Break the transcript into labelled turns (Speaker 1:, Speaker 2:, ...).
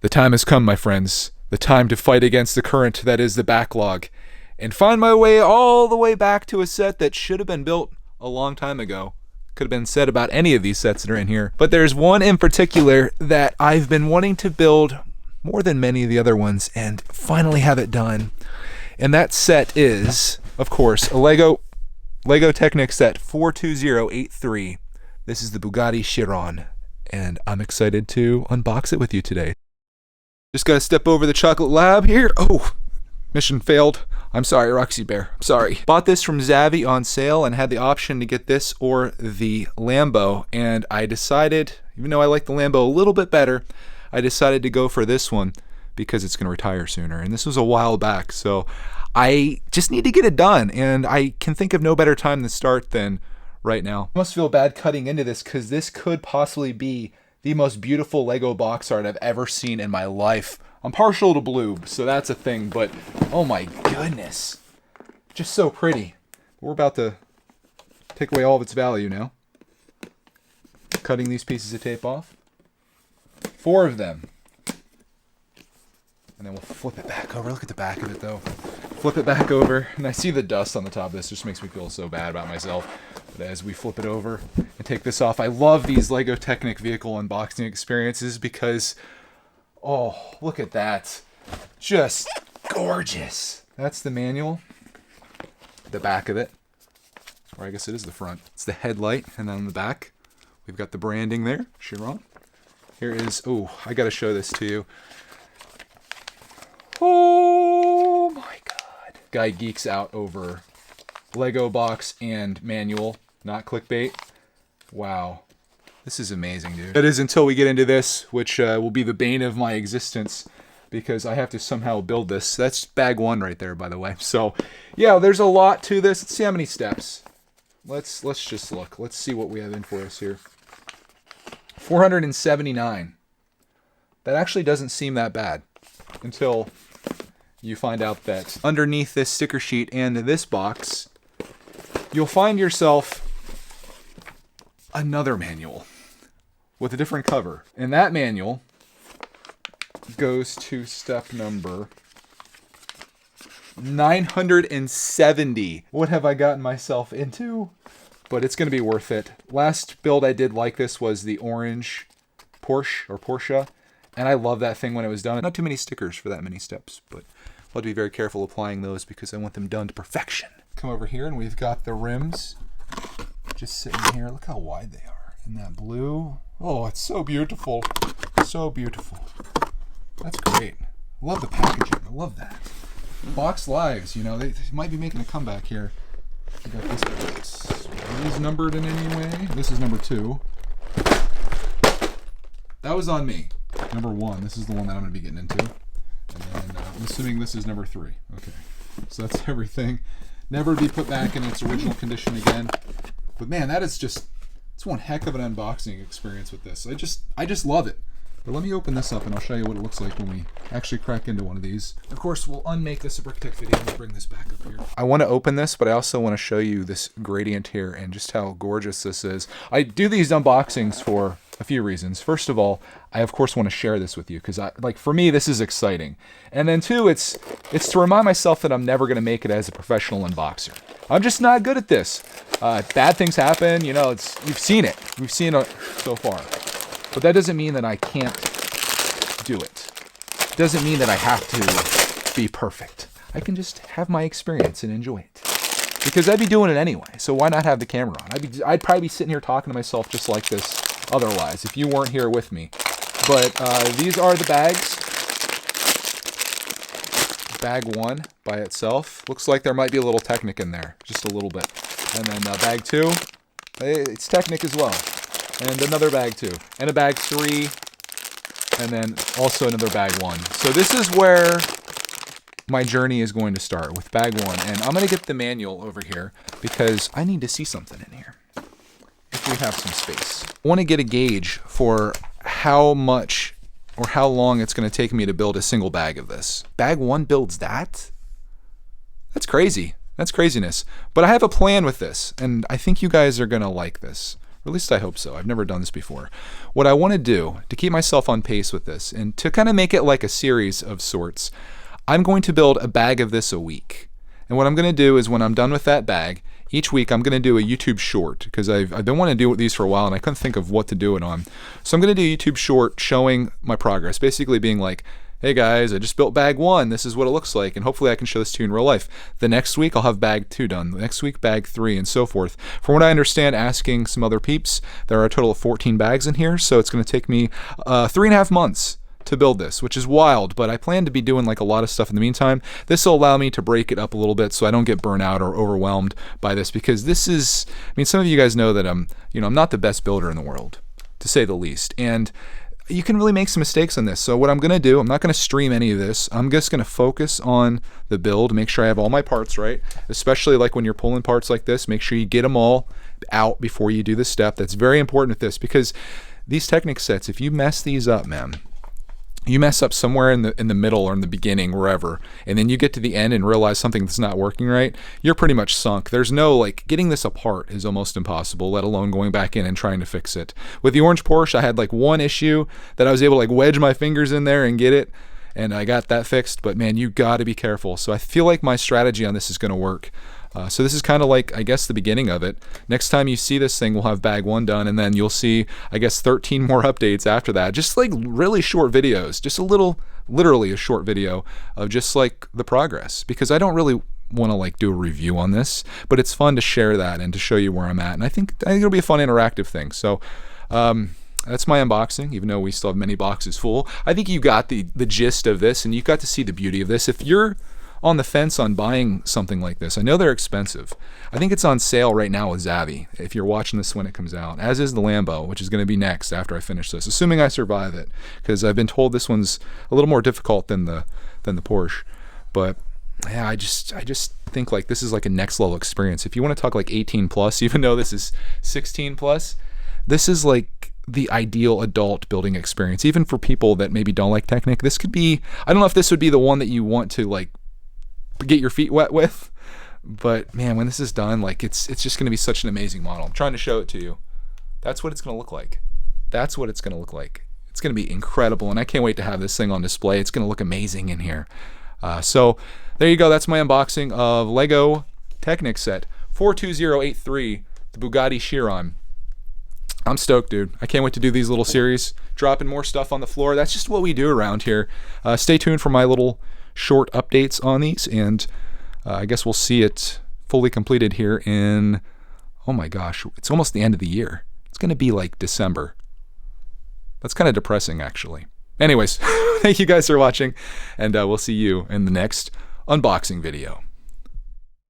Speaker 1: The time has come, my friends. The time to fight against the current that is the backlog, and find my way all the way back to a set that should have been built a long time ago. Could have been said about any of these sets that are in here, but there's one in particular that I've been wanting to build more than many of the other ones and finally have it done. And that set is, of course, a LEGO Technic set 42083. This is the Bugatti Chiron, and I'm excited to unbox it with you today. Just gotta step over the chocolate lab here. Oh, mission failed. I'm sorry, Roxy Bear. I'm sorry. Bought this from Zavvi on sale and had the option to get this or the Lambo. And I decided, even though I like the Lambo a little bit better, I decided to go for this one because it's gonna retire sooner. And this was a while back, so I just need to get it done. And I can think of no better time to start than right now. I must feel bad cutting into this because this could possibly be the most beautiful Lego box art I've ever seen in my life. I'm partial to blue, so that's a thing, but oh my goodness. Just so pretty. We're about to take away all of its value now. Cutting these pieces of tape off. 4 of them. And then we'll flip it back over. Look at the back of it though. Flip it back over, and I see the dust on the top of this. Just makes me feel so bad about myself. But as we flip it over and take this off, I love these LEGO Technic vehicle unboxing experiences because, oh, look at that. Just gorgeous. That's the manual. The back of it. Or I guess it is the front. It's the headlight, and then on the back, we've got the branding there, Chiron. Here is, oh, I gotta show this to you. Oh my God. Guy geeks out over Lego box and manual, not clickbait. Wow. This is amazing, dude. That is until we get into this, which will be the bane of my existence because I have to somehow build this. That's bag 1 right there, by the way. So, yeah, there's a lot to this. Let's see how many steps. Let's just look. Let's see what we have in for us here. 479. That actually doesn't seem that bad until you find out that underneath this sticker sheet and this box, you'll find yourself another manual with a different cover. And that manual goes to step number 970. What have I gotten myself into? But it's going to be worth it. Last build I did like this was the orange Porsche. And I love that thing when it was done. Not too many stickers for that many steps, but I'll have to be very careful applying those because I want them done to perfection. Come over here and we've got the rims just sitting here. Look how wide they are. And that blue. Oh, it's so beautiful. So beautiful. That's great. Love the packaging. I love that. Box Lives, you know, they might be making a comeback here. I got this box. Are these numbered in any way? This is number 2. That was on me. Number 1. This is the one that I'm going to be getting into. And then I'm assuming this is number 3. Okay. So that's everything. Never to be put back in its original condition again. But man, that is just, it's one heck of an unboxing experience with this. I just love it. But let me open this up and I'll show you what it looks like when we actually crack into one of these. Of course, we'll unmake this a brickitect video and we'll bring this back up here. I want to open this, but I also want to show you this gradient here and just how gorgeous this is. I do these unboxings for a few reasons. First of all, I of course want to share this with you because for me, this is exciting. And then 2, it's to remind myself that I'm never going to make it as a professional unboxer. I'm just not good at this. Bad things happen, you know, you've seen it. We've seen it so far. But that doesn't mean that I can't do it. It doesn't mean that I have to be perfect. I can just have my experience and enjoy it. Because I'd be doing it anyway, so why not have the camera on? I'd probably be sitting here talking to myself just like this otherwise, if you weren't here with me. But these are the bags. Bag 1 by itself. Looks like there might be a little Technic in there, just a little bit. And then bag 2, it's Technic as well. And another bag 2, and a bag 3, and then also another bag 1. So this is where my journey is going to start, with bag 1. And I'm going to get the manual over here because I need to see something in here, if we have some space. I want to get a gauge for how much or how long it's going to take me to build a single bag of this. Bag 1 builds that? That's crazy. That's craziness. But I have a plan with this, and I think you guys are going to like this. Or at least I hope so. I've never done this before. What I want to do to keep myself on pace with this and to kind of make it like a series of sorts, I'm going to build a bag of this a week. And what I'm going to do is when I'm done with that bag, each week I'm going to do a YouTube short because I've been wanting to do these for a while and I couldn't think of what to do it on. So I'm going to do a YouTube short showing my progress, basically being like, hey guys, I just built bag 1. This is what it looks like, and hopefully I can show this to you in real life. The next week I'll have bag 2 done. The next week bag 3, and so forth. From what I understand, asking some other peeps, there are a total of 14 bags in here, so it's going to take me 3.5 months to build this, which is wild, but I plan to be doing like a lot of stuff in the meantime. This will allow me to break it up a little bit so I don't get burnt out or overwhelmed by this, because this is, I mean, some of you guys know that I'm not the best builder in the world, to say the least, and you can really make some mistakes on this. So what I'm going to do, I'm not going to stream any of this. I'm just going to focus on the build, make sure I have all my parts right, especially like when you're pulling parts like this, make sure you get them all out before you do this step. That's very important with this, because these Technic sets, if you mess these up, man, you mess up somewhere in the middle or in the beginning, wherever, and then you get to the end and realize something that's not working right, you're pretty much sunk. There's no, like, getting this apart is almost impossible, let alone going back in and trying to fix it. With the orange Porsche, I had like one issue that I was able to like wedge my fingers in there and get it, and I got that fixed, but man, you got to be careful. So I feel like my strategy on this is going to work. So this is kind of like, I guess, the beginning of it. Next time you see this thing, we'll have bag 1 done, and then you'll see, I guess, 13 more updates after that. Just like really short videos, just a little, literally a short video of just like the progress, because I don't really want to like do a review on this, but it's fun to share that and to show you where I'm at, and I think it'll be a fun interactive thing. So that's my unboxing, even though we still have many boxes full. I think you got the gist of this, and you got to see the beauty of this. If you're on the fence on buying something like this, I know they're expensive. I think it's on sale right now with Zavvi, if you're watching this when it comes out, as is the Lambo, which is going to be next after I finish this, assuming I survive it, because I've been told this one's a little more difficult than the Porsche. But yeah, I just think like this is like a next level experience. If you want to talk like 18 plus, even though this is 16 plus, this is like the ideal adult building experience. Even for people that maybe don't like Technic, this could be, I don't know if this would be the one that you want to like get your feet wet with, but man, when this is done, like it's just going to be such an amazing model. I'm trying to show it to you. That's what it's going to look like. That's what it's going to look like. It's going to be incredible, and I can't wait to have this thing on display. It's going to look amazing in here. So there you go. That's my unboxing of LEGO Technic set 42083, the Bugatti Chiron. I'm stoked, dude. I can't wait to do these little series, dropping more stuff on the floor. That's just what we do around here. Stay tuned for my little short updates on these, and I guess we'll see it fully completed here in, oh my gosh, it's almost the end of the year. It's going to be like December. That's kind of depressing, actually. Anyways, thank you guys for watching, and we'll see you in the next unboxing video.